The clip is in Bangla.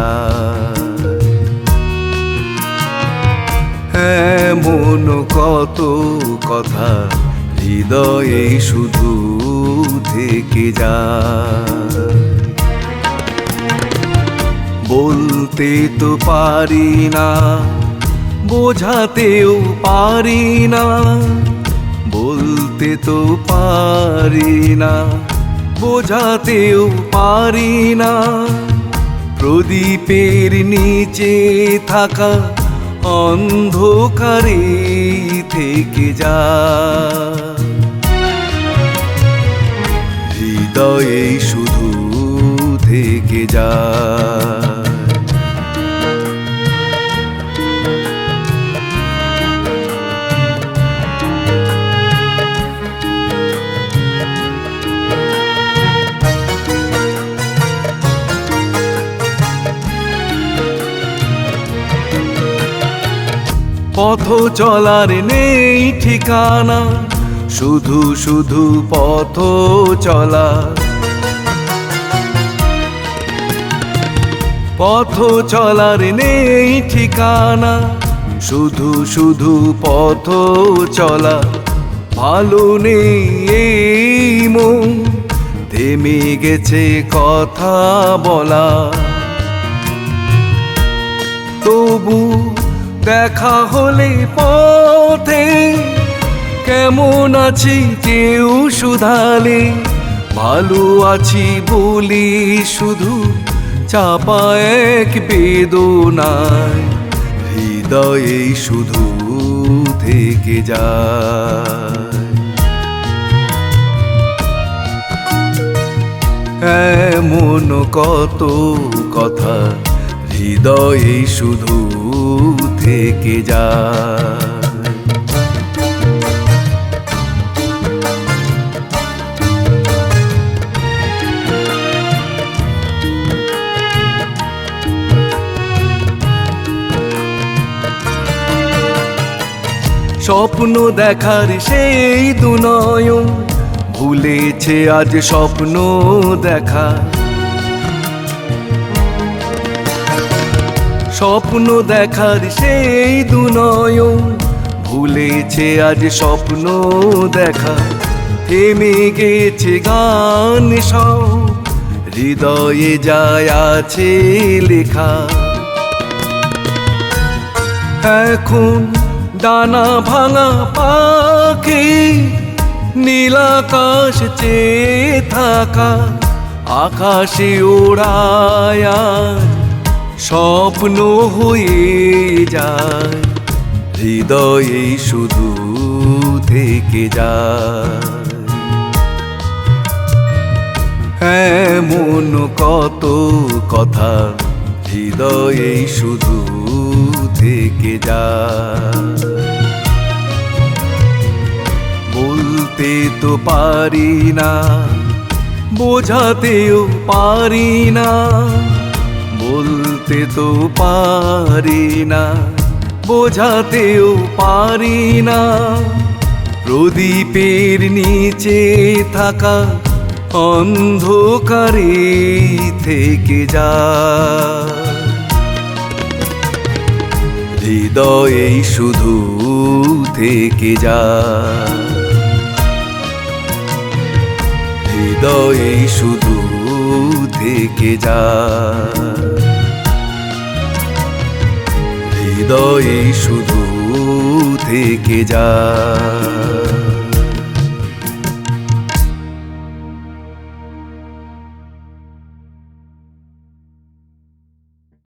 যায়। এমন কত কথা হৃদয়ে শুধু থেকে যায়। বলতে তো পারি না, বোঝাতেও পারি না, বলতে তো পারি না, বোঝাতেও পারি না। প্রদীপের নিচে থাকা অন্ধকারে থেকে যায়। হৃদয়ে শুধু থেকে যায়। পথ চলার নেই ঠিকানা, শুধু শুধু পথ চলা। পথ চলার নেই ঠিকানা, শুধু শুধু পথ চলা। ভালো নেই এই মন, থেমে গেছে কথা বলা। তবু দেখা হলে পথে কেমন আছি কেউ শুধালে, ভালো আছি বলি শুধু চাপা এক বেদনায়। হৃদয়ে শুধু থেকে যায়। এমন কত কথা হৃদয়ে শুধু থেকে যায়। স্বপ্ন দেখার সেই দুনয়ন ভুলেছে আজ স্বপ্ন দেখা। স্বপ্ন দেখার সেই দুনয়ন ভুলেছে আজ স্বপ্ন দেখা। থেমে গেছে গান সব, হৃদয়ে যায় আছে লেখা। এখন ডানা ভাঙা পাখি নীলাকাশ চেয়ে থাকা। আকাশে ওড়ায় স্বপ্ন হয়ে যায়। হৃদয়ে শুধু থেকে যায়। এমন কত কথা হৃদয়ে শুধু থেকে যায়। বলতে তো পারি না, বোঝাতেও পারি না, বলতে তো পারি না, বোঝাতেও পারি না। প্রদীপের নিচে থাকা অন্ধকারে থেকে যায়। হৃদয়ে শুধু থেকে যায়। হৃদয়ে শুধু থেকে যায়। হৃদয়ে শুধু থেকে যায়।